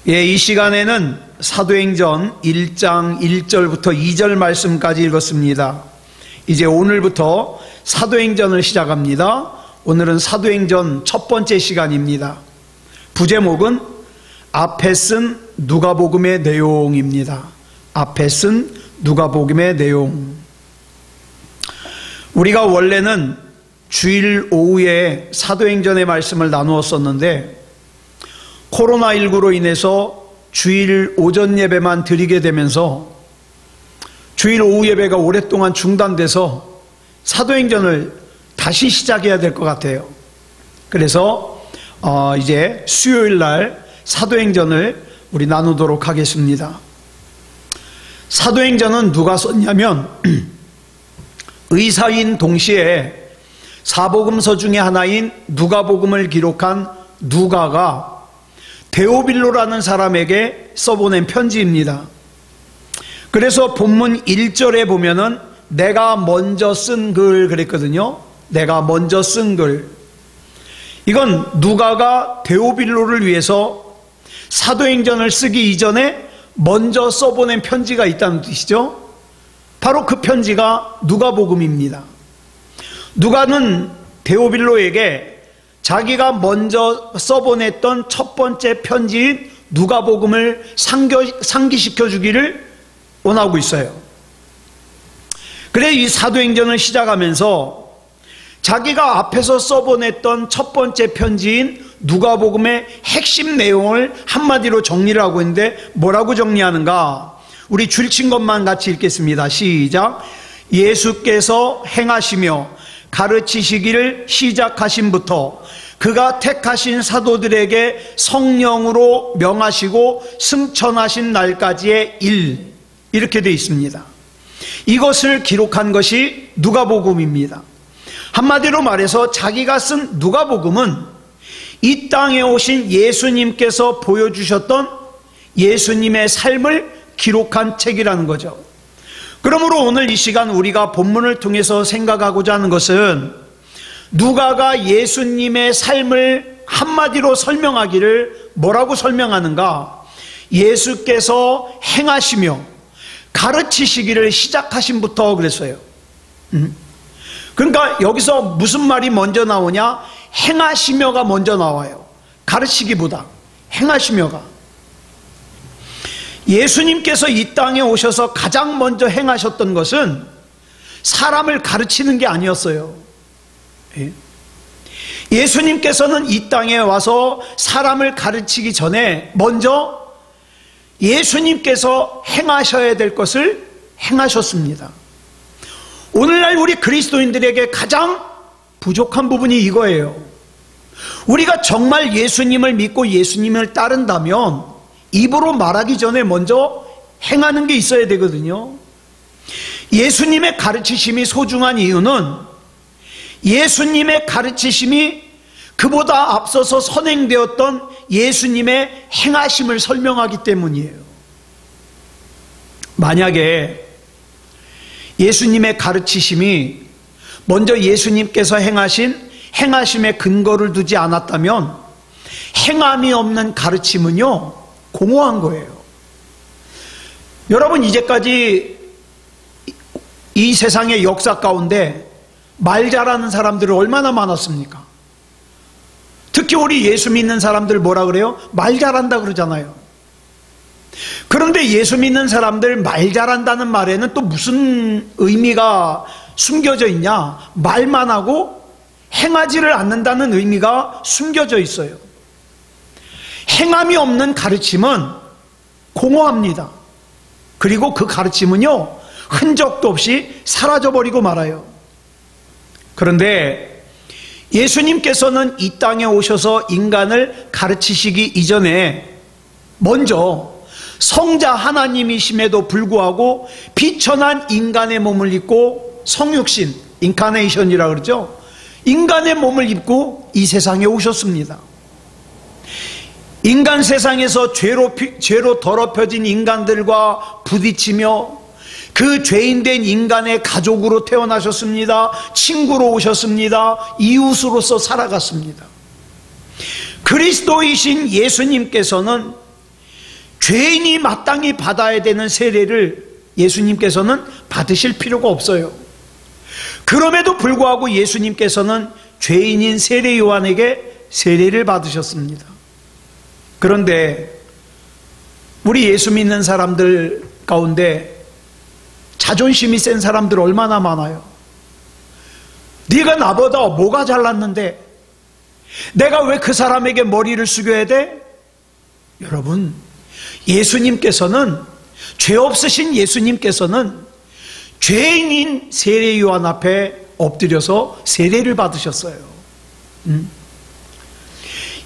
이 시간에는 사도행전 1장 1절부터 2절 말씀까지 읽었습니다. 이제 오늘부터 사도행전을 시작합니다. 오늘은 사도행전 첫 번째 시간입니다. 부제목은 앞에 쓴 누가복음의 내용입니다. 앞에 쓴 누가복음의 내용. 우리가 원래는 주일 오후에 사도행전의 말씀을 나누었었는데 코로나19로 인해서 주일 오전 예배만 드리게 되면서 주일 오후 예배가 오랫동안 중단돼서 사도행전을 다시 시작해야 될 것 같아요. 그래서 이제 수요일 날 사도행전을 우리 나누도록 하겠습니다. 사도행전은 누가 썼냐면 의사인 동시에 사복음서 중에 하나인 누가복음을 기록한 누가가 데오빌로라는 사람에게 써보낸 편지입니다. 그래서 본문 1절에 보면은 내가 먼저 쓴 글 그랬거든요. 내가 먼저 쓴 글. 이건 누가가 데오빌로를 위해서 사도행전을 쓰기 이전에 먼저 써보낸 편지가 있다는 뜻이죠. 바로 그 편지가 누가복음입니다. 누가는 데오빌로에게 자기가 먼저 써보냈던 첫 번째 편지인 누가복음을 상기시켜 주기를 원하고 있어요. 그래 이 사도행전을 시작하면서 자기가 앞에서 써보냈던 첫 번째 편지인 누가복음의 핵심 내용을 한마디로 정리를 하고 있는데 뭐라고 정리하는가? 우리 줄친 것만 같이 읽겠습니다. 시작. 예수께서 행하시며 가르치시기를 시작하심부터 그가 택하신 사도들에게 성령으로 명하시고 승천하신 날까지의 일, 이렇게 되어 있습니다. 이것을 기록한 것이 누가복음입니다. 한마디로 말해서 자기가 쓴 누가복음은 이 땅에 오신 예수님께서 보여주셨던 예수님의 삶을 기록한 책이라는 거죠. 그러므로 오늘 이 시간 우리가 본문을 통해서 생각하고자 하는 것은 누가가 예수님의 삶을 한마디로 설명하기를 뭐라고 설명하는가? 예수께서 행하시며 가르치시기를 시작하심부터 그랬어요. 그러니까 여기서 무슨 말이 먼저 나오냐? 행하시며가 먼저 나와요. 가르치기보다 행하시며가. 예수님께서 이 땅에 오셔서 가장 먼저 행하셨던 것은 사람을 가르치는 게 아니었어요. 예수님께서는 이 땅에 와서 사람을 가르치기 전에 먼저 예수님께서 행하셔야 될 것을 행하셨습니다. 오늘날 우리 그리스도인들에게 가장 부족한 부분이 이거예요. 우리가 정말 예수님을 믿고 예수님을 따른다면 입으로 말하기 전에 먼저 행하는 게 있어야 되거든요. 예수님의 가르치심이 소중한 이유는 예수님의 가르치심이 그보다 앞서서 선행되었던 예수님의 행하심을 설명하기 때문이에요. 만약에 예수님의 가르치심이 먼저 예수님께서 행하신 행하심에 근거를 두지 않았다면 행함이 없는 가르침은요 공허한 거예요. 여러분, 이제까지 이 세상의 역사 가운데 말 잘하는 사람들이 얼마나 많았습니까? 특히 우리 예수 믿는 사람들 뭐라 그래요? 말 잘한다 그러잖아요. 그런데 예수 믿는 사람들 말 잘한다는 말에는 또 무슨 의미가 숨겨져 있냐? 말만 하고 행하지를 않는다는 의미가 숨겨져 있어요. 행함이 없는 가르침은 공허합니다. 그리고 그 가르침은요 흔적도 없이 사라져버리고 말아요. 그런데 예수님께서는 이 땅에 오셔서 인간을 가르치시기 이전에 먼저 성자 하나님이심에도 불구하고 비천한 인간의 몸을 입고 성육신, 인카네이션이라고 그러죠. 인간의 몸을 입고 이 세상에 오셨습니다. 인간 세상에서 죄로 더럽혀진 인간들과 부딪히며 그 죄인된 인간의 가족으로 태어나셨습니다. 친구로 오셨습니다. 이웃으로서 살아갔습니다. 그리스도이신 예수님께서는 죄인이 마땅히 받아야 되는 세례를 예수님께서는 받으실 필요가 없어요. 그럼에도 불구하고 예수님께서는 죄인인 세례 요한에게 세례를 받으셨습니다. 그런데 우리 예수 믿는 사람들 가운데 자존심이 센 사람들 얼마나 많아요. 네가 나보다 뭐가 잘났는데 내가 왜 그 사람에게 머리를 숙여야 돼? 여러분, 예수님께서는, 죄 없으신 예수님께서는 죄인인 세례 요한 앞에 엎드려서 세례를 받으셨어요.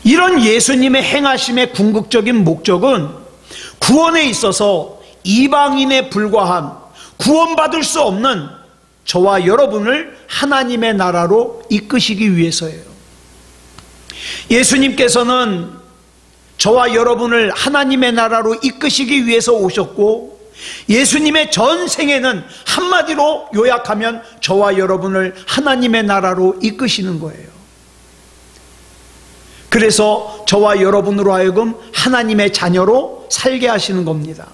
이런 예수님의 행하심의 궁극적인 목적은 구원에 있어서 이방인에 불과한, 구원받을 수 없는 저와 여러분을 하나님의 나라로 이끄시기 위해서예요. 예수님께서는 저와 여러분을 하나님의 나라로 이끄시기 위해서 오셨고, 예수님의 전생에는 한마디로 요약하면 저와 여러분을 하나님의 나라로 이끄시는 거예요. 그래서 저와 여러분으로 하여금 하나님의 자녀로 살게 하시는 겁니다.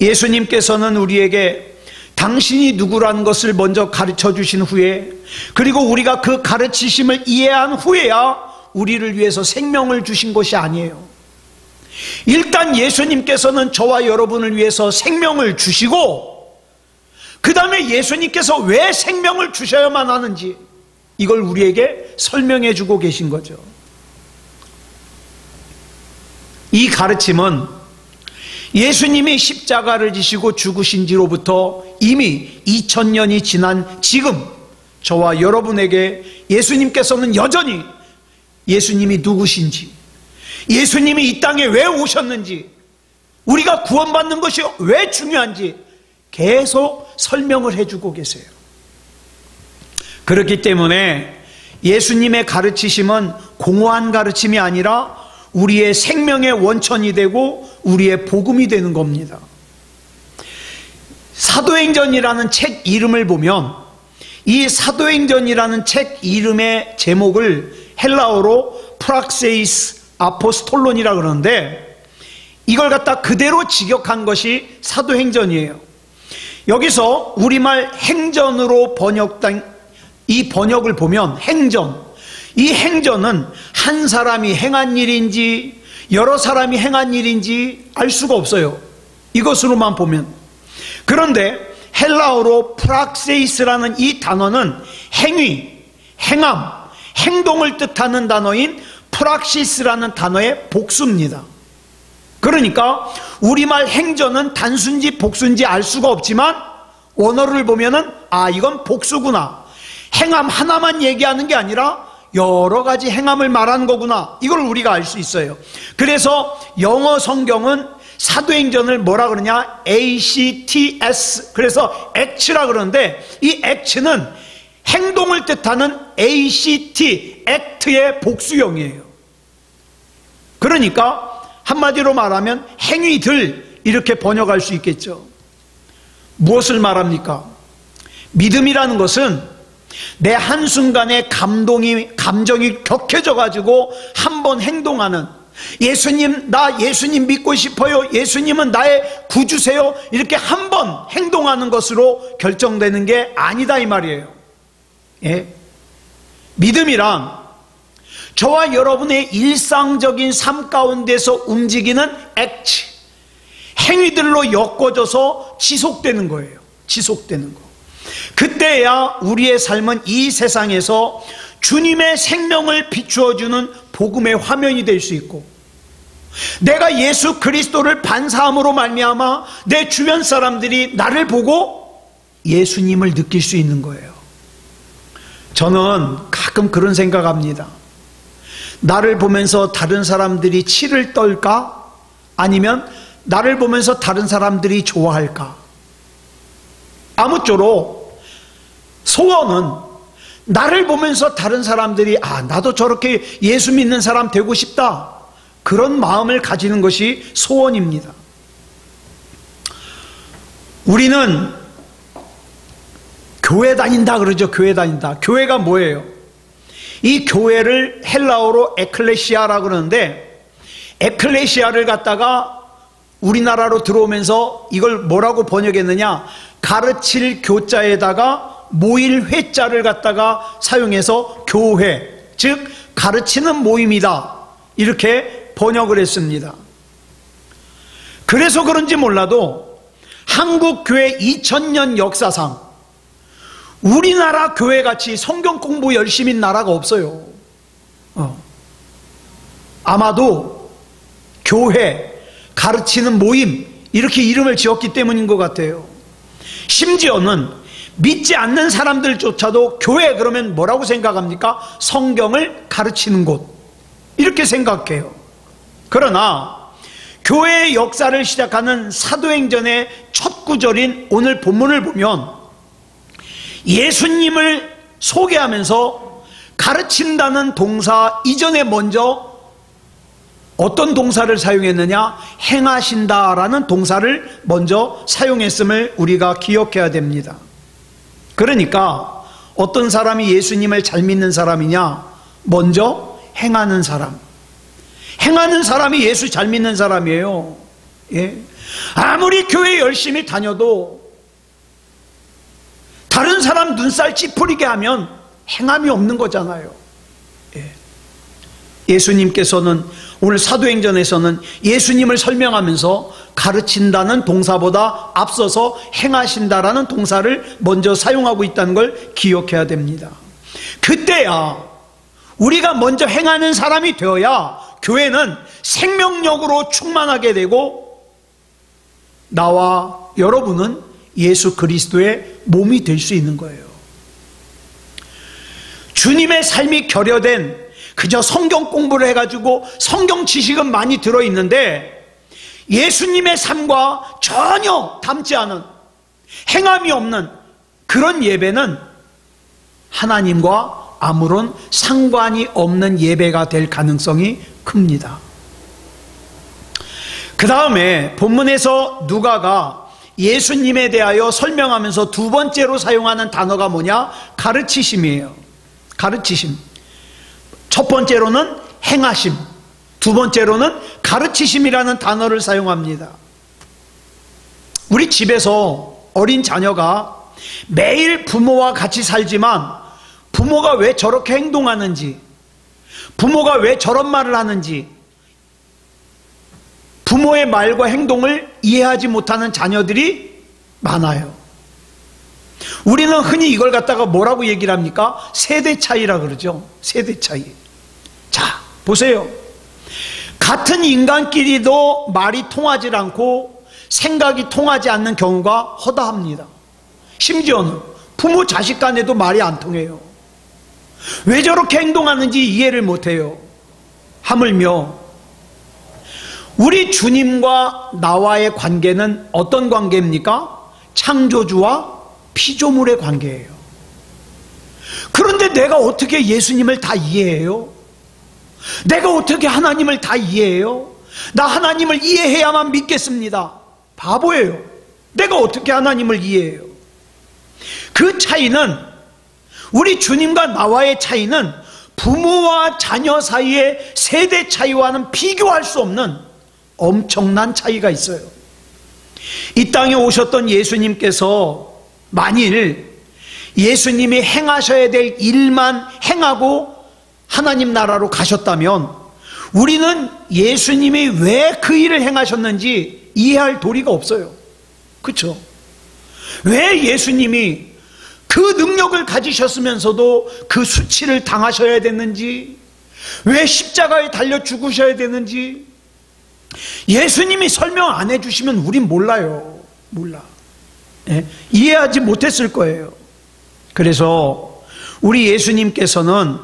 예수님께서는 우리에게 당신이 누구라는 것을 먼저 가르쳐 주신 후에, 그리고 우리가 그 가르치심을 이해한 후에야 우리를 위해서 생명을 주신 것이 아니에요. 일단 예수님께서는 저와 여러분을 위해서 생명을 주시고, 그 다음에 예수님께서 왜 생명을 주셔야만 하는지 이걸 우리에게 설명해 주고 계신 거죠. 이 가르침은 예수님이 십자가를 지시고 죽으신 지로부터 이미 2000년이 지난 지금 저와 여러분에게 예수님께서는 여전히 예수님이 누구신지, 예수님이 이 땅에 왜 오셨는지, 우리가 구원받는 것이 왜 중요한지 계속 설명을 해주고 계세요. 그렇기 때문에 예수님의 가르치심은 공허한 가르침이 아니라 우리의 생명의 원천이 되고 우리의 복음이 되는 겁니다. 사도행전이라는 책 이름을 보면 이 사도행전이라는 책 이름의 제목을 헬라어로 프락세이스 아포스톨론이라 그러는데, 이걸 갖다 그대로 직역한 것이 사도행전이에요. 여기서 우리말 행전으로 번역된 이 번역을 보면 행전, 이 행전은 한 사람이 행한 일인지 여러 사람이 행한 일인지 알 수가 없어요, 이것으로만 보면. 그런데 헬라어로 프락세이스라는 이 단어는 행위, 행함, 행동을 뜻하는 단어인 프락시스라는 단어의 복수입니다. 그러니까 우리말 행전은 단순지 복수인지 알 수가 없지만 원어를 보면은 이건 복수구나, 행함 하나만 얘기하는 게 아니라 여러 가지 행함을 말하는 거구나, 이걸 우리가 알 수 있어요. 그래서 영어 성경은 사도행전을 뭐라 그러냐, ACTS, 그래서 act라 그러는데 이 act는 행동을 뜻하는 ACT, act의 복수형이에요. 그러니까 한마디로 말하면 행위들, 이렇게 번역할 수 있겠죠. 무엇을 말합니까? 믿음이라는 것은 내 한순간에 감정이 격해져 가지고 한번 행동하는, 예수님, 나 예수님 믿고 싶어요, 예수님은 나의 구주세요, 이렇게 한번 행동하는 것으로 결정되는 게 아니다, 이 말이에요. 예? 믿음이란 저와 여러분의 일상적인 삶 가운데서 움직이는 액트, 행위들로 엮어져서 지속되는 거예요. 지속되는 거. 그때야 우리의 삶은 이 세상에서 주님의 생명을 비추어주는 복음의 화면이 될 수 있고, 내가 예수 그리스도를 반사함으로 말미암아 내 주변 사람들이 나를 보고 예수님을 느낄 수 있는 거예요. 저는 가끔 그런 생각합니다. 나를 보면서 다른 사람들이 치를 떨까? 아니면 나를 보면서 다른 사람들이 좋아할까? 아무쪼록 소원은 나를 보면서 다른 사람들이 나도 저렇게 예수 믿는 사람 되고 싶다, 그런 마음을 가지는 것이 소원입니다. 우리는 교회 다닌다 그러죠. 교회 다닌다. 교회가 뭐예요? 이 교회를 헬라어로 에클레시아라고 그러는데, 에클레시아를 갖다가 우리나라로 들어오면서 이걸 뭐라고 번역했느냐, 가르칠 교자에다가 모일 회자를 갖다가 사용해서 교회, 즉 가르치는 모임이다, 이렇게 번역을 했습니다. 그래서 그런지 몰라도 한국 교회 2000년 역사상 우리나라 교회같이 성경 공부 열심히 한 나라가 없어요. 아마도 교회, 가르치는 모임, 이렇게 이름을 지었기 때문인 것 같아요. 심지어는 믿지 않는 사람들조차도 교회 그러면 뭐라고 생각합니까? 성경을 가르치는 곳, 이렇게 생각해요. 그러나 교회의 역사를 시작하는 사도행전의 첫 구절인 오늘 본문을 보면 예수님을 소개하면서 가르친다는 동사 이전에 먼저 어떤 동사를 사용했느냐? 행하신다라는 동사를 먼저 사용했음을 우리가 기억해야 됩니다. 그러니까 어떤 사람이 예수님을 잘 믿는 사람이냐? 먼저 행하는 사람. 행하는 사람이 예수 잘 믿는 사람이에요. 예. 아무리 교회 열심히 다녀도 다른 사람 눈살 찌푸리게 하면 행함이 없는 거잖아요. 예. 예수님께서는 오늘 사도행전에서는 예수님을 설명하면서 가르친다는 동사보다 앞서서 행하신다라는 동사를 먼저 사용하고 있다는 걸 기억해야 됩니다. 그때야 우리가 먼저 행하는 사람이 되어야 교회는 생명력으로 충만하게 되고 나와 여러분은 예수 그리스도의 몸이 될 수 있는 거예요. 주님의 삶이 결여된 그저 성경 공부를 해가지고 성경 지식은 많이 들어있는데 예수님의 삶과 전혀 닮지 않은, 행함이 없는 그런 예배는 하나님과 아무런 상관이 없는 예배가 될 가능성이 큽니다. 그 다음에 본문에서 누가가 예수님에 대하여 설명하면서 두 번째로 사용하는 단어가 뭐냐? 가르치심이에요. 가르치심. 첫 번째로는 행하심, 두 번째로는 가르치심이라는 단어를 사용합니다. 우리 집에서 어린 자녀가 매일 부모와 같이 살지만 부모가 왜 저렇게 행동하는지, 부모가 왜 저런 말을 하는지, 부모의 말과 행동을 이해하지 못하는 자녀들이 많아요. 우리는 흔히 이걸 갖다가 뭐라고 얘기를 합니까? 세대 차이라 그러죠. 세대 차이. 자, 보세요. 같은 인간끼리도 말이 통하지 않고 생각이 통하지 않는 경우가 허다합니다. 심지어는 부모 자식 간에도 말이 안 통해요. 왜 저렇게 행동하는지 이해를 못해요. 하물며 우리 주님과 나와의 관계는 어떤 관계입니까? 창조주와 피조물의 관계예요. 그런데 내가 어떻게 예수님을 다 이해해요? 내가 어떻게 하나님을 다 이해해요? 나 하나님을 이해해야만 믿겠습니다. 바보예요. 내가 어떻게 하나님을 이해해요? 그 차이는, 우리 주님과 나와의 차이는 부모와 자녀 사이의 세대 차이와는 비교할 수 없는 엄청난 차이가 있어요. 이 땅에 오셨던 예수님께서 만일 예수님이 행하셔야 될 일만 행하고 하나님 나라로 가셨다면 우리는 예수님이 왜 그 일을 행하셨는지 이해할 도리가 없어요. 그렇죠? 왜 예수님이 그 능력을 가지셨으면서도 그 수치를 당하셔야 됐는지, 왜 십자가에 달려 죽으셔야 되는지 예수님이 설명 안 해주시면 우린 몰라요. 몰라. 예? 이해하지 못했을 거예요. 그래서 우리 예수님께서는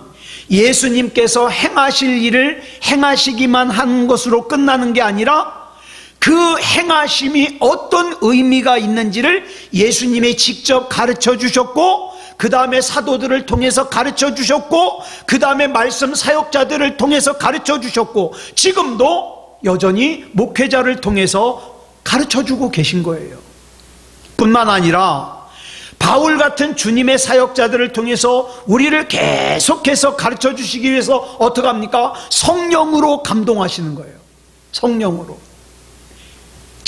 예수님께서 행하실 일을 행하시기만 한 것으로 끝나는 게 아니라 그 행하심이 어떤 의미가 있는지를 예수님이 직접 가르쳐 주셨고, 그 다음에 사도들을 통해서 가르쳐 주셨고, 그 다음에 말씀 사역자들을 통해서 가르쳐 주셨고, 지금도 여전히 목회자를 통해서 가르쳐 주고 계신 거예요. 뿐만 아니라 바울 같은 주님의 사역자들을 통해서 우리를 계속해서 가르쳐 주시기 위해서 어떻게 합니까? 성령으로 감동하시는 거예요. 성령으로.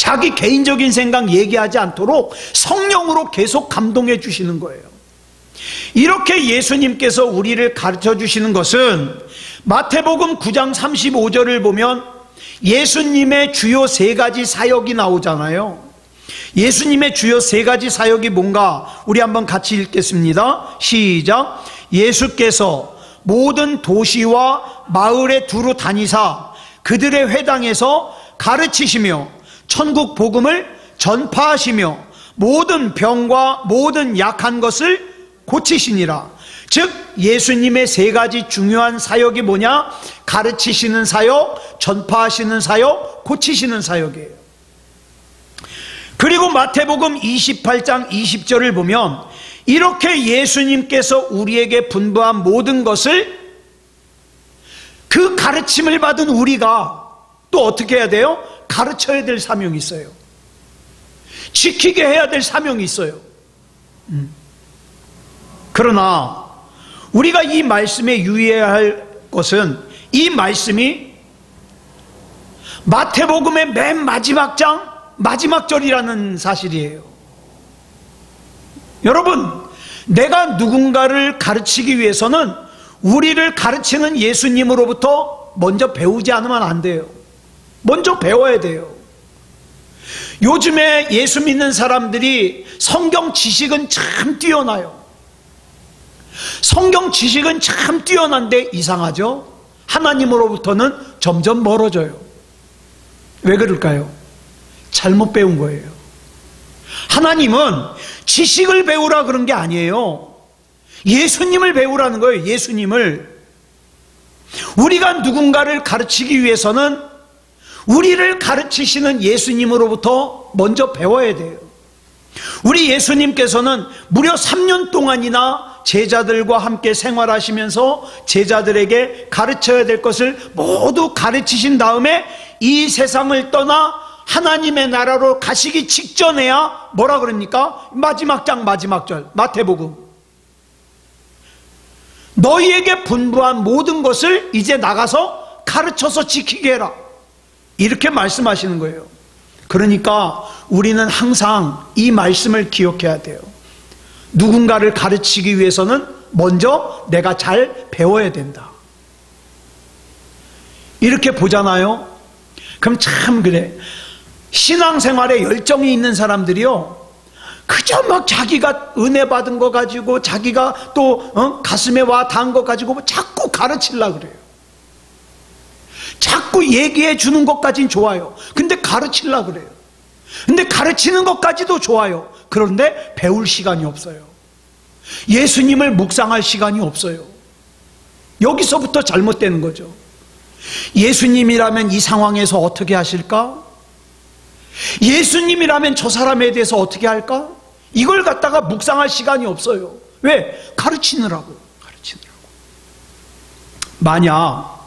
자기 개인적인 생각 얘기하지 않도록 성령으로 계속 감동해 주시는 거예요. 이렇게 예수님께서 우리를 가르쳐 주시는 것은 마태복음 9장 35절을 보면 예수님의 주요 세 가지 사역이 나오잖아요. 예수님의 주요 세 가지 사역이 뭔가 우리 한번 같이 읽겠습니다. 시작. 예수께서 모든 도시와 마을에 두루 다니사 그들의 회당에서 가르치시며 천국 복음을 전파하시며 모든 병과 모든 약한 것을 고치시니라. 즉 예수님의 세 가지 중요한 사역이 뭐냐? 가르치시는 사역, 전파하시는 사역, 고치시는 사역이에요. 그리고 마태복음 28장 20절을 보면 이렇게 예수님께서 우리에게 분부한 모든 것을, 그 가르침을 받은 우리가 또 어떻게 해야 돼요? 가르쳐야 될 사명이 있어요. 지키게 해야 될 사명이 있어요. 그러나 우리가 이 말씀에 유의해야 할 것은 이 말씀이 마태복음의 맨 마지막 장 마지막 절이라는 사실이에요. 여러분, 내가 누군가를 가르치기 위해서는 우리를 가르치는 예수님으로부터 먼저 배우지 않으면 안 돼요. 먼저 배워야 돼요. 요즘에 예수 믿는 사람들이 성경 지식은 참 뛰어나요. 성경 지식은 참 뛰어난데 이상하죠? 하나님으로부터는 점점 멀어져요. 왜 그럴까요? 잘못 배운 거예요. 하나님은 지식을 배우라 그런 게 아니에요. 예수님을 배우라는 거예요. 예수님을. 우리가 누군가를 가르치기 위해서는 우리를 가르치시는 예수님으로부터 먼저 배워야 돼요. 우리 예수님께서는 무려 3년 동안이나 제자들과 함께 생활하시면서 제자들에게 가르쳐야 될 것을 모두 가르치신 다음에 이 세상을 떠나 하나님의 나라로 가시기 직전에야 뭐라 그럽니까? 마지막 장 마지막 절 마태복음, 너희에게 분부한 모든 것을 이제 나가서 가르쳐서 지키게 해라, 이렇게 말씀하시는 거예요. 그러니까 우리는 항상 이 말씀을 기억해야 돼요. 누군가를 가르치기 위해서는 먼저 내가 잘 배워야 된다. 이렇게 보잖아요. 그럼 참 그래. 신앙생활에 열정이 있는 사람들이요, 그저 막 자기가 은혜 받은 거 가지고 자기가 또 가슴에 와 닿은 거 가지고 자꾸 가르치려고 그래요. 자꾸 얘기해 주는 것까진 좋아요. 근데 가르치려고 그래요. 근데 가르치는 것까지도 좋아요. 그런데 배울 시간이 없어요. 예수님을 묵상할 시간이 없어요. 여기서부터 잘못되는 거죠. 예수님이라면 이 상황에서 어떻게 하실까? 예수님이라면 저 사람에 대해서 어떻게 할까? 이걸 갖다가 묵상할 시간이 없어요. 왜? 가르치느라고. 만약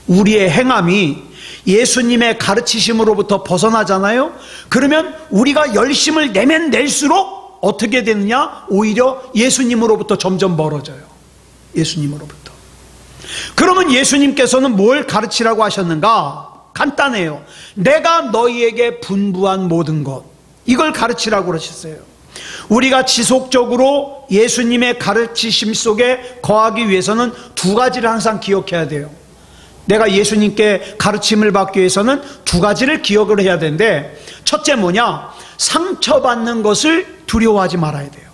우리의 행함이 예수님의 가르치심으로부터 벗어나잖아요? 그러면 우리가 열심을 내면 낼수록 어떻게 되느냐? 오히려 예수님으로부터 점점 멀어져요. 예수님으로부터. 그러면 예수님께서는 뭘 가르치라고 하셨는가? 간단해요. 내가 너희에게 분부한 모든 것, 이걸 가르치라고 그러셨어요. 우리가 지속적으로 예수님의 가르치심 속에 거하기 위해서는 두 가지를 항상 기억해야 돼요. 내가 예수님께 가르침을 받기 위해서는 두 가지를 기억을 해야 되는데, 첫째 뭐냐? 상처받는 것을 두려워하지 말아야 돼요.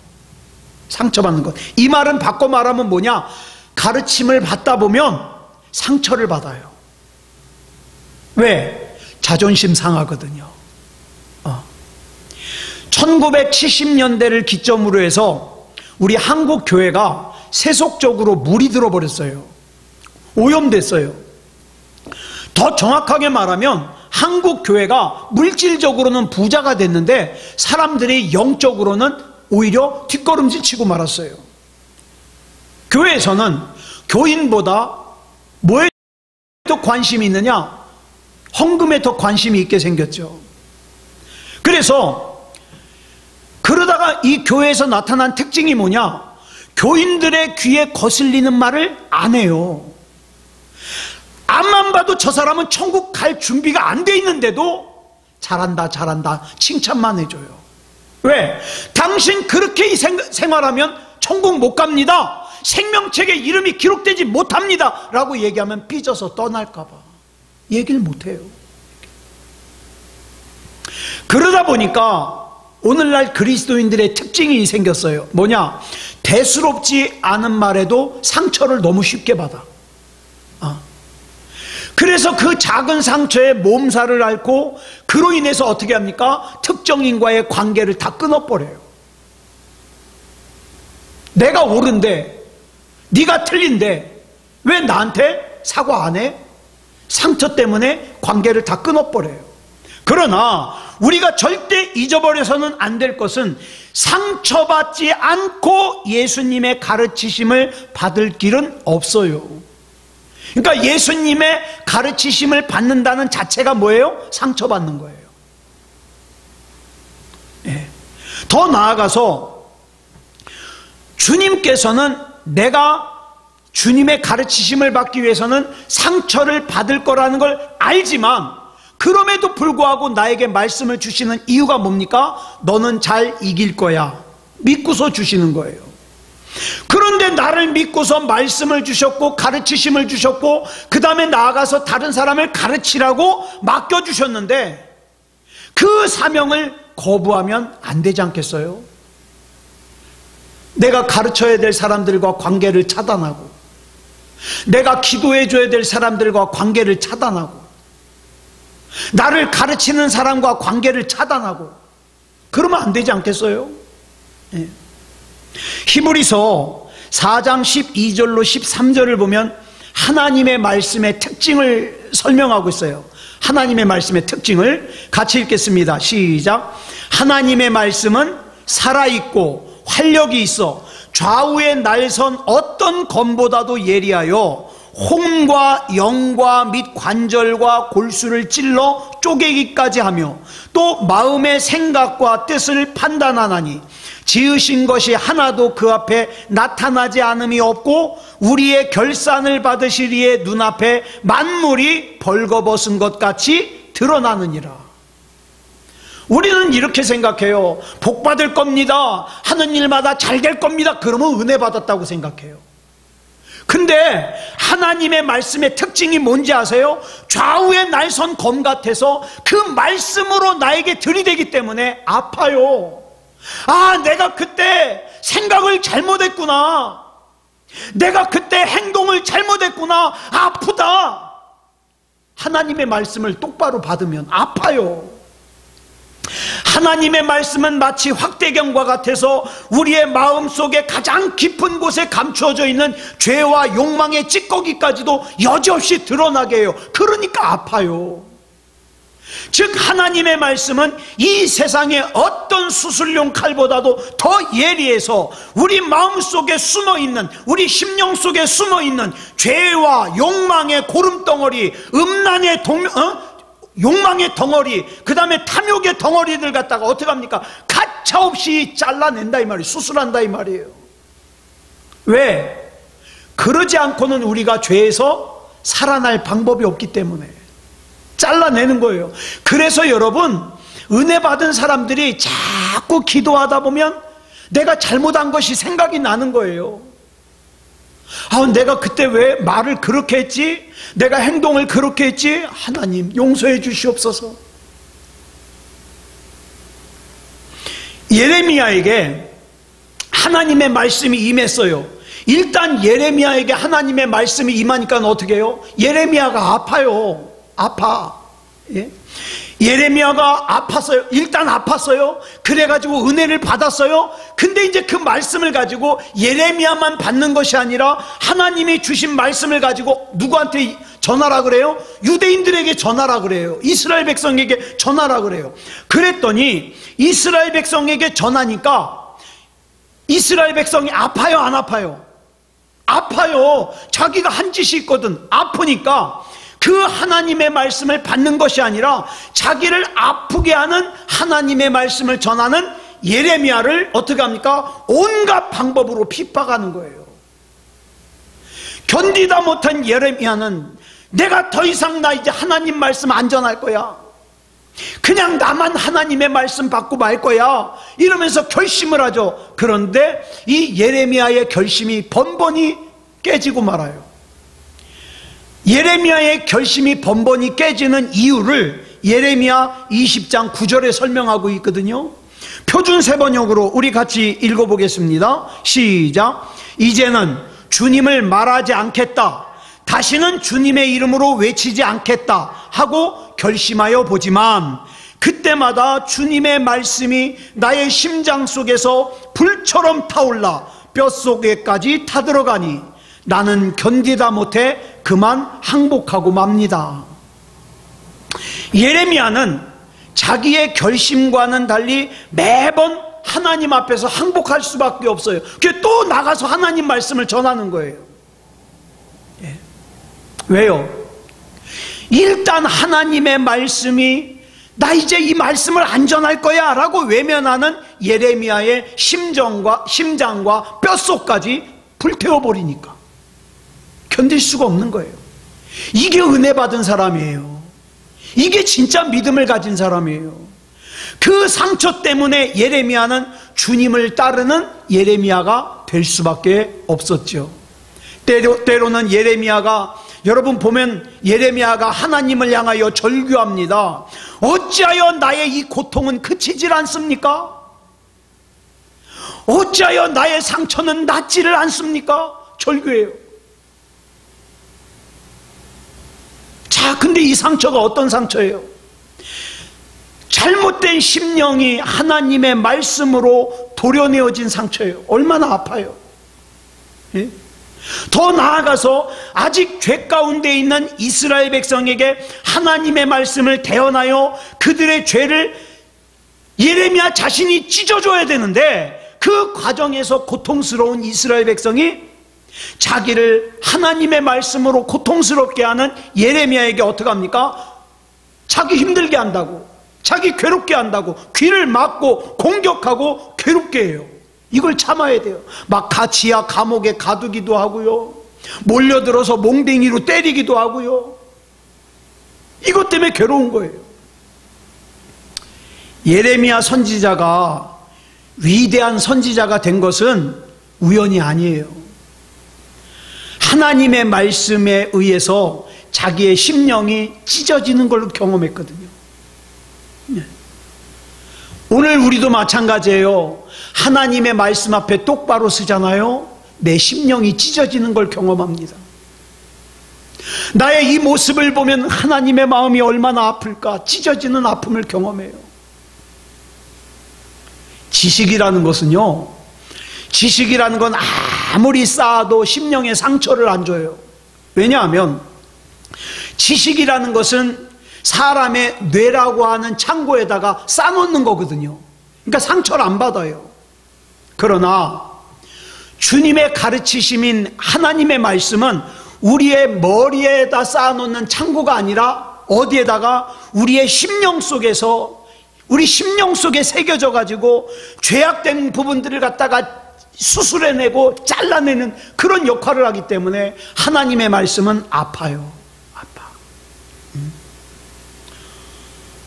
상처받는 것. 이 말은 바꿔 말하면 뭐냐? 가르침을 받다 보면 상처를 받아요. 왜? 자존심 상하거든요. 1970년대를 기점으로 해서 우리 한국 교회가 세속적으로 물이 들어버렸어요. 오염됐어요. 더 정확하게 말하면 한국 교회가 물질적으로는 부자가 됐는데 사람들이 영적으로는 오히려 뒷걸음질 치고 말았어요. 교회에서는 교인보다 뭐에 더 관심이 있느냐? 헌금에 더 관심이 있게 생겼죠. 그러다가 이 교회에서 나타난 특징이 뭐냐? 교인들의 귀에 거슬리는 말을 안 해요. 앞만 봐도 저 사람은 천국 갈 준비가 안 돼 있는데도 잘한다 잘한다 칭찬만 해줘요. 왜? 당신 그렇게 생활하면 천국 못 갑니다, 생명책에 이름이 기록되지 못합니다 라고 얘기하면 삐져서 떠날까 봐 얘기를 못해요. 그러다 보니까 오늘날 그리스도인들의 특징이 생겼어요. 뭐냐? 대수롭지 않은 말에도 상처를 너무 쉽게 받아. 그래서 그 작은 상처에 몸살을 앓고 그로 인해서 어떻게 합니까? 특정인과의 관계를 다 끊어버려요. 내가 옳은데 네가 틀린데 왜 나한테 사과 안 해? 상처 때문에 관계를 다 끊어버려요. 그러나 우리가 절대 잊어버려서는 안 될 것은 상처받지 않고 예수님의 가르치심을 받을 길은 없어요. 그러니까 예수님의 가르치심을 받는다는 자체가 뭐예요? 상처받는 거예요. 예. 더 나아가서 주님께서는 내가 주님의 가르치심을 받기 위해서는 상처를 받을 거라는 걸 알지만 그럼에도 불구하고 나에게 말씀을 주시는 이유가 뭡니까? 너는 잘 이길 거야 믿고서 주시는 거예요. 그런데 나를 믿고서 말씀을 주셨고 가르치심을 주셨고 그 다음에 나아가서 다른 사람을 가르치라고 맡겨주셨는데 그 사명을 거부하면 안 되지 않겠어요? 내가 가르쳐야 될 사람들과 관계를 차단하고 내가 기도해 줘야 될 사람들과 관계를 차단하고 나를 가르치는 사람과 관계를 차단하고 그러면 안 되지 않겠어요? 예. 히브리서 4장 12절로 13절을 보면 하나님의 말씀의 특징을 설명하고 있어요. 하나님의 말씀의 특징을 같이 읽겠습니다. 시작. 하나님의 말씀은 살아있고 활력이 있어 좌우에 날선 어떤 검보다도 예리하여 혼과 영과 및 관절과 골수를 찔러 쪼개기까지 하며 또 마음의 생각과 뜻을 판단하나니 지으신 것이 하나도 그 앞에 나타나지 않음이 없고 우리의 결산을 받으시리에 눈앞에 만물이 벌거벗은 것 같이 드러나느니라. 우리는 이렇게 생각해요. 복 받을 겁니다, 하는 일마다 잘 될 겁니다, 그러면 은혜 받았다고 생각해요. 근데 하나님의 말씀의 특징이 뭔지 아세요? 좌우에 날선 검 같아서 그 말씀으로 나에게 들이대기 때문에 아파요. 아, 내가 그때 생각을 잘못했구나, 내가 그때 행동을 잘못했구나, 아프다. 하나님의 말씀을 똑바로 받으면 아파요. 하나님의 말씀은 마치 확대경과 같아서 우리의 마음속에 가장 깊은 곳에 감추어져 있는 죄와 욕망의 찌꺼기까지도 여지없이 드러나게 해요. 그러니까 아파요. 즉 하나님의 말씀은 이 세상의 어떤 수술용 칼보다도 더 예리해서 우리 마음속에 숨어있는, 우리 심령 속에 숨어있는 죄와 욕망의 고름덩어리, 음란의 욕망의 덩어리, 그 다음에 탐욕의 덩어리들 갖다가 어떻게 합니까? 가차없이 잘라낸다 이 말이에요. 수술한다 이 말이에요. 왜? 그러지 않고는 우리가 죄에서 살아날 방법이 없기 때문에 잘라내는 거예요. 그래서 여러분, 은혜 받은 사람들이 자꾸 기도하다 보면 내가 잘못한 것이 생각이 나는 거예요. 아, 내가 그때 왜 말을 그렇게 했지? 내가 행동을 그렇게 했지? 하나님 용서해 주시옵소서. 예레미야에게 하나님의 말씀이 임했어요. 일단 예레미야에게 하나님의 말씀이 임하니까 어떻게 해요? 예레미야가 아파요. 아파. 예? 예레미야가 아팠어요. 일단 아팠어요. 그래가지고 은혜를 받았어요. 근데 이제 그 말씀을 가지고 예레미야만 받는 것이 아니라 하나님이 주신 말씀을 가지고 누구한테 전하라 그래요? 유대인들에게 전하라 그래요. 이스라엘 백성에게 전하라 그래요. 그랬더니 이스라엘 백성에게 전하니까 이스라엘 백성이 아파요, 안 아파요? 아파요. 자기가 한 짓이 있거든. 아프니까 그 하나님의 말씀을 받는 것이 아니라 자기를 아프게 하는 하나님의 말씀을 전하는 예레미야를 어떻게 합니까? 온갖 방법으로 핍박하는 거예요. 견디다 못한 예레미야는 내가 더 이상 나 이제 하나님 말씀 안 전할 거야, 그냥 나만 하나님의 말씀 받고 말 거야 이러면서 결심을 하죠. 그런데 이 예레미야의 결심이 번번이 깨지고 말아요. 예레미야의 결심이 번번이 깨지는 이유를 예레미야 20장 9절에 설명하고 있거든요. 표준 세번역으로 우리 같이 읽어보겠습니다. 시작. 이제는 주님을 말하지 않겠다, 다시는 주님의 이름으로 외치지 않겠다 하고 결심하여 보지만 그때마다 주님의 말씀이 나의 심장 속에서 불처럼 타올라 뼛속에까지 타들어가니 나는 견디다 못해 그만 항복하고 맙니다. 예레미야는 자기의 결심과는 달리 매번 하나님 앞에서 항복할 수밖에 없어요. 그게 또 나가서 하나님 말씀을 전하는 거예요. 예. 왜요? 일단 하나님의 말씀이 나 이제 이 말씀을 안 전할 거야 라고 외면하는 예레미야의 심장과 뼛속까지 불태워버리니까 견딜 수가 없는 거예요. 이게 은혜 받은 사람이에요. 이게 진짜 믿음을 가진 사람이에요. 그 상처 때문에 예레미야는 주님을 따르는 예레미야가 될 수밖에 없었죠. 때로는 예레미야가, 여러분 보면 예레미야가 하나님을 향하여 절규합니다. 어찌하여 나의 이 고통은 그치질 않습니까? 어찌하여 나의 상처는 낫지를 않습니까? 절규해요. 자, 근데 이 상처가 어떤 상처예요? 잘못된 심령이 하나님의 말씀으로 도려내어진 상처예요. 얼마나 아파요. 예? 더 나아가서 아직 죄 가운데 있는 이스라엘 백성에게 하나님의 말씀을 대언하여 그들의 죄를 예레미야 자신이 찢어줘야 되는데 그 과정에서 고통스러운 이스라엘 백성이 자기를 하나님의 말씀으로 고통스럽게 하는 예레미야에게 어떻게 합니까? 자기 힘들게 한다고, 자기 괴롭게 한다고 귀를 막고 공격하고 괴롭게 해요. 이걸 참아야 돼요. 막 지하 감옥에 가두기도 하고요, 몰려들어서 몽댕이로 때리기도 하고요. 이것 때문에 괴로운 거예요. 예레미야 선지자가 위대한 선지자가 된 것은 우연이 아니에요. 하나님의 말씀에 의해서 자기의 심령이 찢어지는 걸 경험했거든요. 오늘 우리도 마찬가지예요. 하나님의 말씀 앞에 똑바로 서잖아요. 내 심령이 찢어지는 걸 경험합니다. 나의 이 모습을 보면 하나님의 마음이 얼마나 아플까, 찢어지는 아픔을 경험해요. 지식이라는 것은요, 지식이라는 건 아무리 쌓아도 심령에 상처를 안 줘요. 왜냐하면 지식이라는 것은 사람의 뇌라고 하는 창고에다가 쌓아놓는 거거든요. 그러니까 상처를 안 받아요. 그러나 주님의 가르치심인 하나님의 말씀은 우리의 머리에다 쌓아놓는 창고가 아니라 어디에다가 우리의 심령 속에서, 우리 심령 속에 새겨져 가지고 죄악된 부분들을 갖다가 수술해내고 잘라내는 그런 역할을 하기 때문에 하나님의 말씀은 아파요. 아파.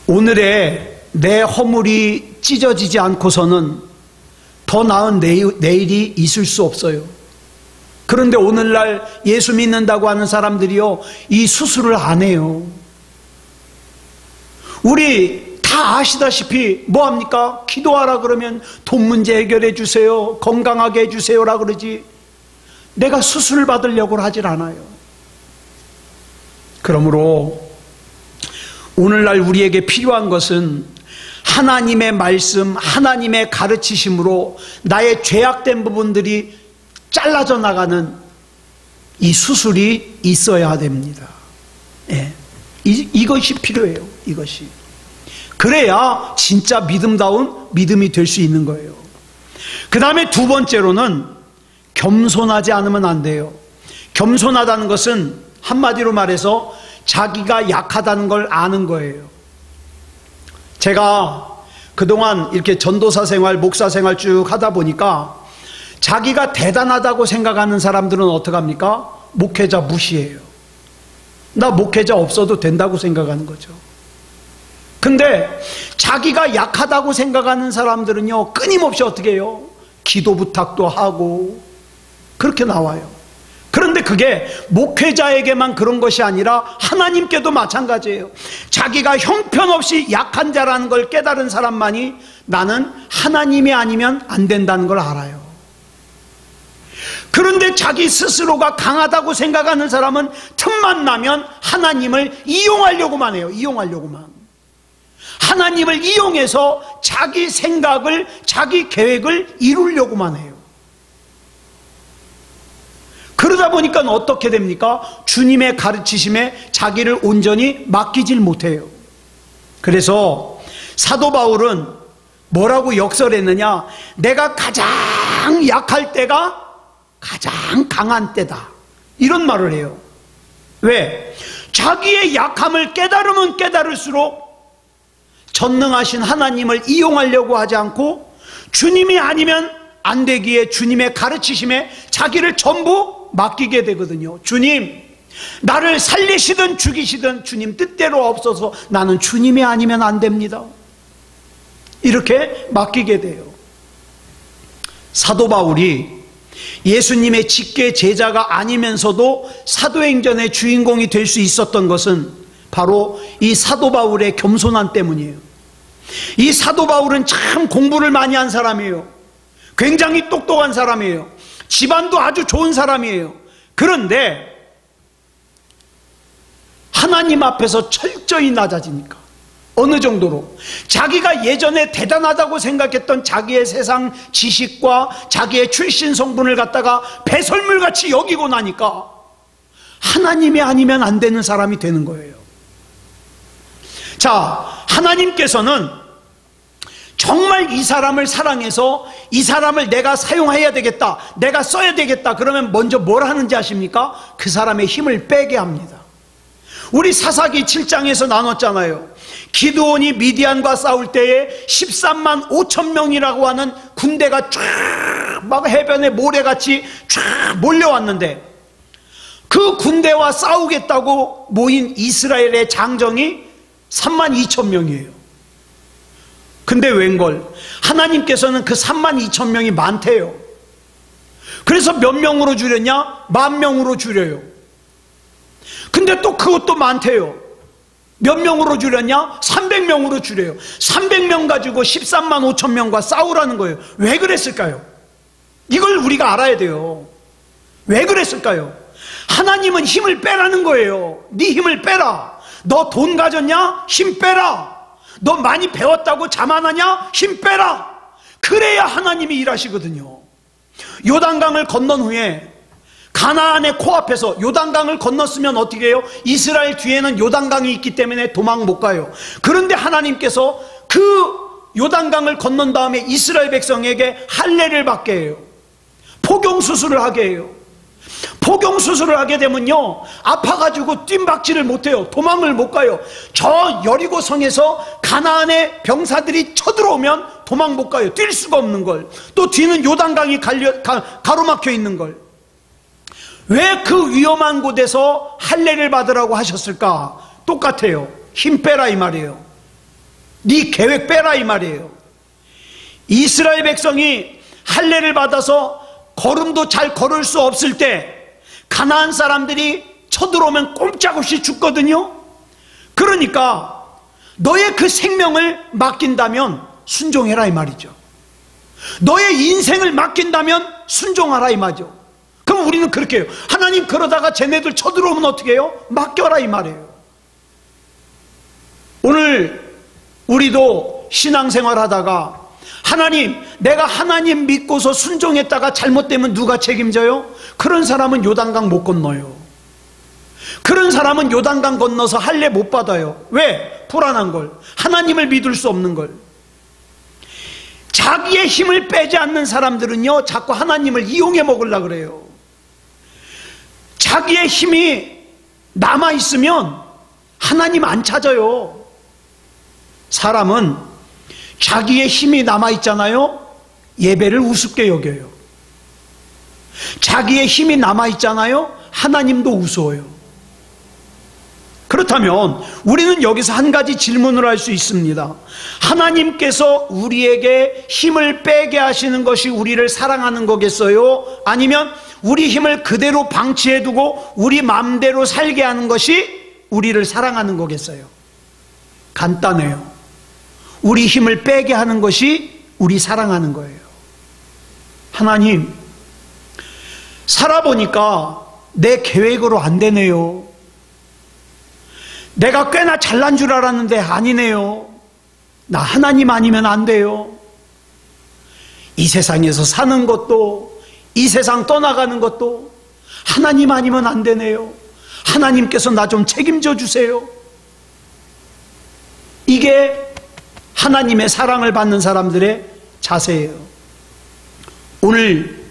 오늘의 내 허물이 찢어지지 않고서는 더 나은 내일이 있을 수 없어요. 그런데 오늘날 예수 믿는다고 하는 사람들이요, 이 수술을 안 해요. 우리 다 아시다시피 뭐합니까? 기도하라 그러면 돈 문제 해결해 주세요, 건강하게 해주세요라 그러지 내가 수술 받으려고 하질 않아요. 그러므로 오늘날 우리에게 필요한 것은 하나님의 말씀, 하나님의 가르치심으로 나의 죄악된 부분들이 잘라져 나가는 이 수술이 있어야 됩니다. 예. 이것이 필요해요. 이것이. 그래야 진짜 믿음다운 믿음이 될 수 있는 거예요. 그 다음에 두 번째로는 겸손하지 않으면 안 돼요. 겸손하다는 것은 한마디로 말해서 자기가 약하다는 걸 아는 거예요. 제가 그동안 이렇게 전도사 생활, 목사 생활 쭉 하다 보니까 자기가 대단하다고 생각하는 사람들은 어떻게 합니까? 목회자 무시해요. 나 목회자 없어도 된다고 생각하는 거죠. 근데 자기가 약하다고 생각하는 사람들은요, 끊임없이 어떻게 해요? 기도 부탁도 하고 그렇게 나와요. 그런데 그게 목회자에게만 그런 것이 아니라 하나님께도 마찬가지예요. 자기가 형편없이 약한 자라는 걸 깨달은 사람만이 나는 하나님이 아니면 안 된다는 걸 알아요. 그런데 자기 스스로가 강하다고 생각하는 사람은 틈만 나면 하나님을 이용하려고만 해요. 이용하려고만. 하나님을 이용해서 자기 생각을, 자기 계획을 이루려고만 해요. 그러다 보니까 어떻게 됩니까? 주님의 가르치심에 자기를 온전히 맡기질 못해요. 그래서 사도 바울은 뭐라고 역설했느냐? 내가 가장 약할 때가 가장 강한 때다, 이런 말을 해요. 왜? 자기의 약함을 깨달으면 깨달을수록 전능하신 하나님을 이용하려고 하지 않고 주님이 아니면 안 되기에 주님의 가르치심에 자기를 전부 맡기게 되거든요. 주님, 나를 살리시든 죽이시든 주님 뜻대로 없어서 나는 주님이 아니면 안 됩니다. 이렇게 맡기게 돼요. 사도 바울이 예수님의 직계 제자가 아니면서도 사도행전의 주인공이 될 수 있었던 것은 바로 이 사도 바울의 겸손함 때문이에요. 이 사도 바울은 참 공부를 많이 한 사람이에요. 굉장히 똑똑한 사람이에요. 집안도 아주 좋은 사람이에요. 그런데 하나님 앞에서 철저히 낮아지니까, 어느 정도로 자기가 예전에 대단하다고 생각했던 자기의 세상 지식과 자기의 출신 성분을 갖다가 배설물같이 여기고 나니까 하나님이 아니면 안 되는 사람이 되는 거예요. 자, 하나님께서는 정말 이 사람을 사랑해서 이 사람을 내가 사용해야 되겠다, 내가 써야 되겠다, 그러면 먼저 뭘 하는지 아십니까? 그 사람의 힘을 빼게 합니다. 우리 사사기 7장에서 나눴잖아요. 기드온이 미디안과 싸울 때에 13만 5천 명이라고 하는 군대가 쫙 막 해변에 모래같이 쫙 몰려왔는데, 그 군대와 싸우겠다고 모인 이스라엘의 장정이 3만 2천 명이에요. 근데 웬걸 하나님께서는 그 3만 2천 명이 많대요. 그래서 몇 명으로 줄였냐? 10,000명으로 줄여요. 근데 또 그것도 많대요. 몇 명으로 줄였냐? 300명으로 줄여요. 300명 가지고 13만 5천 명과 싸우라는 거예요. 왜 그랬을까요? 이걸 우리가 알아야 돼요. 왜 그랬을까요? 하나님은 힘을 빼라는 거예요. 네 힘을 빼라. 너 돈 가졌냐? 힘 빼라. 너 많이 배웠다고 자만하냐? 힘 빼라. 그래야 하나님이 일하시거든요. 요단강을 건넌 후에 가나안의 코앞에서, 요단강을 건넜으면 어떻게 해요? 이스라엘 뒤에는 요단강이 있기 때문에 도망 못 가요. 그런데 하나님께서 그 요단강을 건넌 다음에 이스라엘 백성에게 할례를 받게 해요. 포경수술을 하게 해요. 포경수술을 하게 되면요, 아파가지고 뜀박지를 못해요. 도망을 못 가요. 저 여리고성에서 가나안의 병사들이 쳐들어오면 도망 못 가요. 뛸 수가 없는 걸. 또 뒤는 요단강이 가로막혀 있는 걸. 왜 그 위험한 곳에서 할례를 받으라고 하셨을까? 똑같아요. 힘 빼라 이 말이에요. 네 계획 빼라 이 말이에요. 이스라엘 백성이 할례를 받아서 걸음도 잘 걸을 수 없을 때 가나안 사람들이 쳐들어오면 꼼짝없이 죽거든요. 그러니까 너의 그 생명을 맡긴다면 순종해라 이 말이죠. 너의 인생을 맡긴다면 순종하라 이 말이죠. 그럼 우리는 그렇게 해요. 하나님, 그러다가 쟤네들 쳐들어오면 어떻게 해요? 맡겨라 이 말이에요. 오늘 우리도 신앙생활 하다가 하나님, 내가 하나님 믿고서 순종했다가 잘못되면 누가 책임져요? 그런 사람은 요단강 못 건너요. 그런 사람은 요단강 건너서 할례 못 받아요. 왜? 불안한 걸. 하나님을 믿을 수 없는 걸. 자기의 힘을 빼지 않는 사람들은요, 자꾸 하나님을 이용해 먹으려고 그래요. 자기의 힘이 남아있으면 하나님 안 찾아요. 사람은 자기의 힘이 남아있잖아요, 예배를 우습게 여겨요. 자기의 힘이 남아있잖아요, 하나님도 우스워요. 그렇다면 우리는 여기서 한 가지 질문을 할 수 있습니다. 하나님께서 우리에게 힘을 빼게 하시는 것이 우리를 사랑하는 거겠어요? 아니면 우리 힘을 그대로 방치해두고 우리 마음대로 살게 하는 것이 우리를 사랑하는 거겠어요? 간단해요. 우리 힘을 빼게 하는 것이 우리 사랑하는 거예요. 하나님, 살아보니까 내 계획으로 안 되네요. 내가 꽤나 잘난 줄 알았는데 아니네요. 나 하나님 아니면 안 돼요. 이 세상에서 사는 것도, 이 세상 떠나가는 것도 하나님 아니면 안 되네요. 하나님께서 나 좀 책임져 주세요. 이게 하나님의 사랑을 받는 사람들의 자세예요. 오늘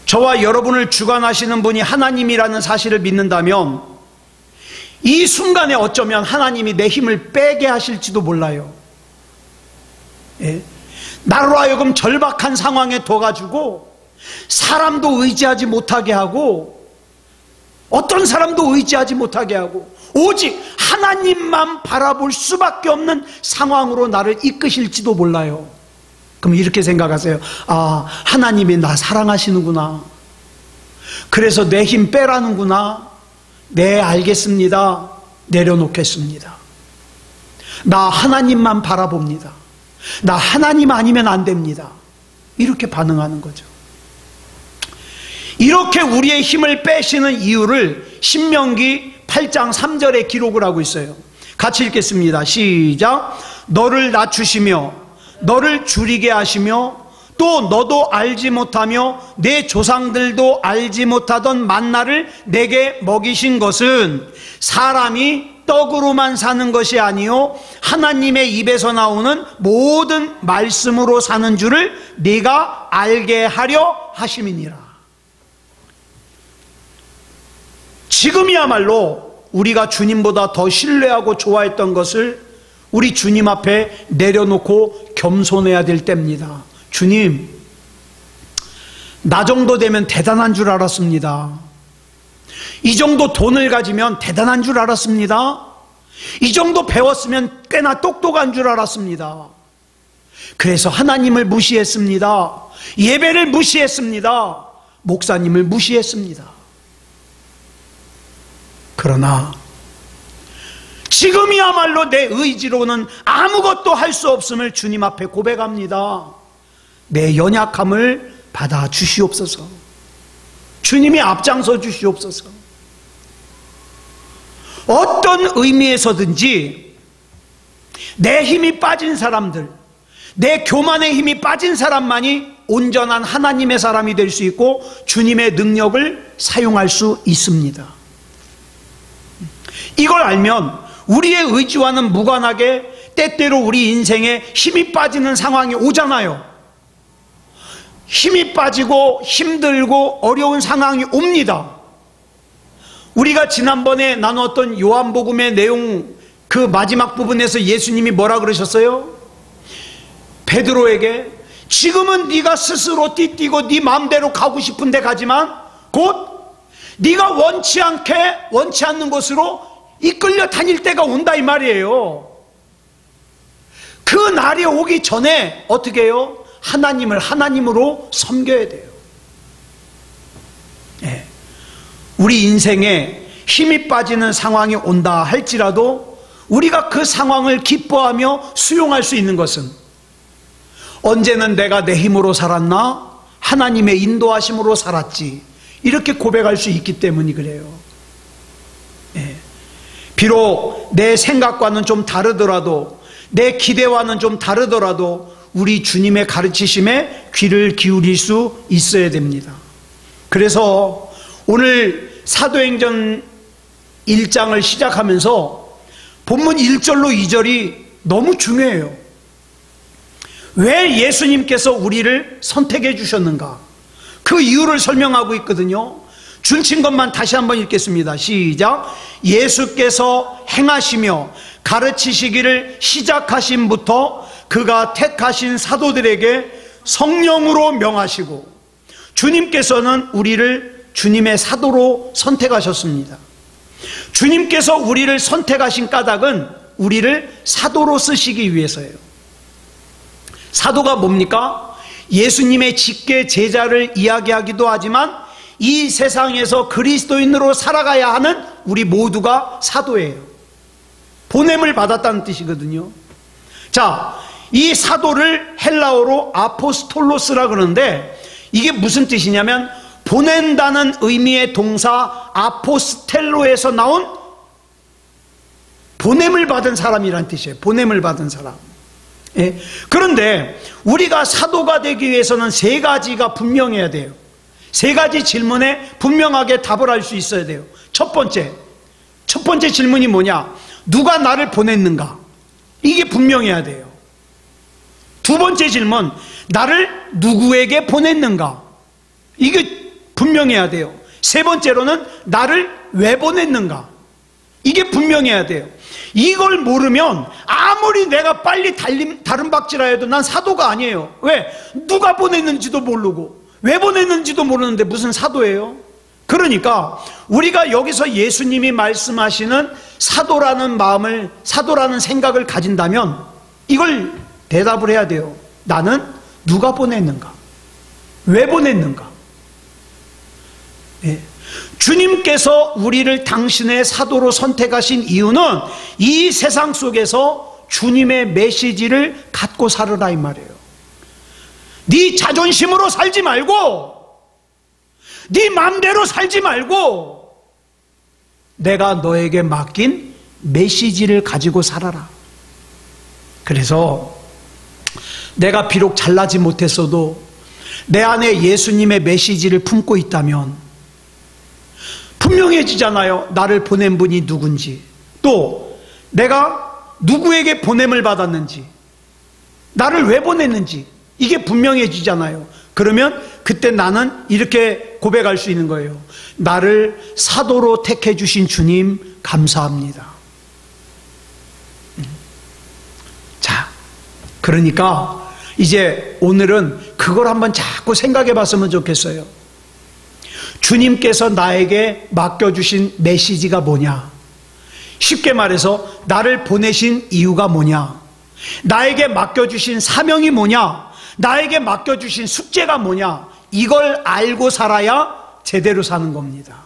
저와 여러분을 주관하시는 분이 하나님이라는 사실을 믿는다면 이 순간에 어쩌면 하나님이 내 힘을 빼게 하실지도 몰라요. 예? 나로 하여금 절박한 상황에 둬가지고 사람도 의지하지 못하게 하고 어떤 사람도 의지하지 못하게 하고 오직 하나님만 바라볼 수밖에 없는 상황으로 나를 이끄실지도 몰라요. 그럼 이렇게 생각하세요. 아, 하나님이 나 사랑하시는구나. 그래서 내 힘 빼라는구나. 네, 알겠습니다. 내려놓겠습니다. 나 하나님만 바라봅니다. 나 하나님 아니면 안 됩니다. 이렇게 반응하는 거죠. 이렇게 우리의 힘을 빼시는 이유를 신명기 8장 3절에 기록을 하고 있어요. 같이 읽겠습니다. 시작. 너를 낮추시며 너를 줄이게 하시며 또 너도 알지 못하며 내 조상들도 알지 못하던 만나를 내게 먹이신 것은 사람이 떡으로만 사는 것이 아니요 하나님의 입에서 나오는 모든 말씀으로 사는 줄을 네가 알게 하려 하심이니라. 지금이야말로 우리가 주님보다 더 신뢰하고 좋아했던 것을 우리 주님 앞에 내려놓고 겸손해야 될 때입니다. 주님, 나 정도 되면 대단한 줄 알았습니다. 이 정도 돈을 가지면 대단한 줄 알았습니다. 이 정도 배웠으면 꽤나 똑똑한 줄 알았습니다. 그래서 하나님을 무시했습니다. 예배를 무시했습니다. 목사님을 무시했습니다. 그러나 지금이야말로 내 의지로는 아무것도 할 수 없음을 주님 앞에 고백합니다. 내 연약함을 받아 주시옵소서. 주님이 앞장서 주시옵소서. 어떤 의미에서든지 내 힘이 빠진 사람들, 내 교만의 힘이 빠진 사람만이 온전한 하나님의 사람이 될 수 있고 주님의 능력을 사용할 수 있습니다. 이걸 알면 우리의 의지와는 무관하게 때때로 우리 인생에 힘이 빠지는 상황이 오잖아요. 힘이 빠지고 힘들고 어려운 상황이 옵니다. 우리가 지난번에 나눴던 요한복음의 내용 그 마지막 부분에서 예수님이 뭐라 그러셨어요? 베드로에게 지금은 네가 스스로 띠뛰고 네 마음대로 가고 싶은데 가지만 곧 네가 원치 않는 곳으로 이끌려 다닐 때가 온다 이 말이에요. 그 날이 오기 전에 어떻게 해요? 하나님을 하나님으로 섬겨야 돼요. 네. 우리 인생에 힘이 빠지는 상황이 온다 할지라도 우리가 그 상황을 기뻐하며 수용할 수 있는 것은 언제는 내가 내 힘으로 살았나? 하나님의 인도하심으로 살았지. 이렇게 고백할 수 있기 때문이 그래요. 네. 비록 내 생각과는 좀 다르더라도 내 기대와는 좀 다르더라도 우리 주님의 가르치심에 귀를 기울일 수 있어야 됩니다. 그래서 오늘 사도행전 1장을 시작하면서 본문 1절로 2절이 너무 중요해요. 왜 예수님께서 우리를 선택해 주셨는가? 그 이유를 설명하고 있거든요. 준친 것만 다시 한번 읽겠습니다. 시작. 예수께서 행하시며 가르치시기를 시작하심부터 그가 택하신 사도들에게 성령으로 명하시고 주님께서는 우리를 주님의 사도로 선택하셨습니다. 주님께서 우리를 선택하신 까닭은 우리를 사도로 쓰시기 위해서예요. 사도가 뭡니까? 예수님의 직계 제자를 이야기하기도 하지만 이 세상에서 그리스도인으로 살아가야 하는 우리 모두가 사도예요. 보냄을 받았다는 뜻이거든요. 자, 이 사도를 헬라어로 아포스톨로스라 그러는데 이게 무슨 뜻이냐면 보낸다는 의미의 동사 아포스텔로에서 나온 보냄을 받은 사람이란 뜻이에요. 보냄을 받은 사람. 예. 그런데 우리가 사도가 되기 위해서는 세 가지가 분명해야 돼요. 세 가지 질문에 분명하게 답을 할 수 있어야 돼요. 첫 번째 질문이 뭐냐? 누가 나를 보냈는가? 이게 분명해야 돼요. 두 번째 질문, 나를 누구에게 보냈는가? 이게 분명해야 돼요. 세 번째로는 나를 왜 보냈는가? 이게 분명해야 돼요. 이걸 모르면 아무리 내가 빨리 다른 박지라 해도 난 사도가 아니에요. 왜? 누가 보냈는지도 모르고 왜 보냈는지도 모르는데 무슨 사도예요? 그러니까 우리가 여기서 예수님이 말씀하시는 사도라는 마음을, 사도라는 생각을 가진다면 이걸 대답을 해야 돼요. 나는 누가 보냈는가? 왜 보냈는가? 네. 주님께서 우리를 당신의 사도로 선택하신 이유는 이 세상 속에서 주님의 메시지를 갖고 살으라 이 말이에요. 네 자존심으로 살지 말고 네 마음대로 살지 말고 내가 너에게 맡긴 메시지를 가지고 살아라. 그래서 내가 비록 잘나지 못했어도 내 안에 예수님의 메시지를 품고 있다면 분명해지잖아요. 나를 보낸 분이 누군지, 또 내가 누구에게 보냄을 받았는지, 나를 왜 보냈는지 이게 분명해지잖아요. 그러면 그때 나는 이렇게 고백할 수 있는 거예요. 나를 사도로 택해 주신 주님 감사합니다. 자, 그러니까 이제 오늘은 그걸 한번 자꾸 생각해 봤으면 좋겠어요. 주님께서 나에게 맡겨주신 메시지가 뭐냐? 쉽게 말해서 나를 보내신 이유가 뭐냐? 나에게 맡겨주신 사명이 뭐냐? 나에게 맡겨주신 숙제가 뭐냐? 이걸 알고 살아야 제대로 사는 겁니다.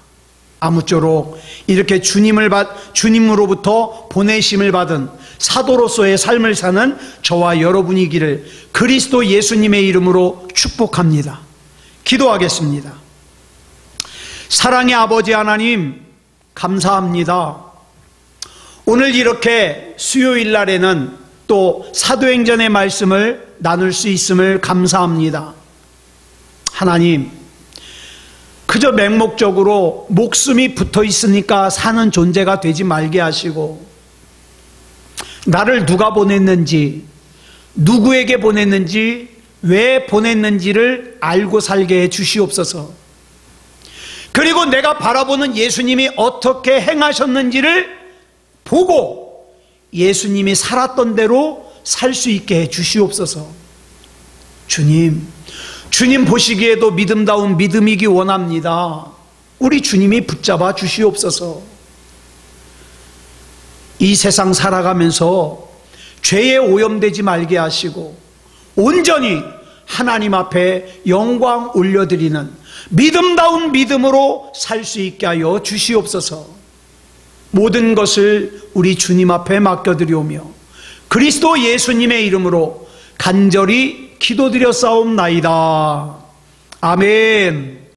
아무쪼록 이렇게 주님으로부터 보내심을 받은 사도로서의 삶을 사는 저와 여러분이기를 그리스도 예수님의 이름으로 축복합니다. 기도하겠습니다. 사랑의 아버지 하나님, 감사합니다. 오늘 이렇게 수요일 날에는 또 사도행전의 말씀을 나눌 수 있음을 감사합니다. 하나님, 그저 맹목적으로 목숨이 붙어 있으니까 사는 존재가 되지 말게 하시고 나를 누가 보냈는지, 누구에게 보냈는지, 왜 보냈는지를 알고 살게 해 주시옵소서. 그리고 내가 바라보는 예수님이 어떻게 행하셨는지를 보고 예수님이 살았던 대로 살 수 있게 해 주시옵소서. 주님 보시기에도 믿음다운 믿음이기 원합니다. 우리 주님이 붙잡아 주시옵소서. 이 세상 살아가면서 죄에 오염되지 말게 하시고 온전히 하나님 앞에 영광 올려드리는 믿음다운 믿음으로 살 수 있게 하여 주시옵소서. 모든 것을 우리 주님 앞에 맡겨드리오며 그리스도 예수님의 이름으로 간절히 기도드렸사옵나이다. 아멘.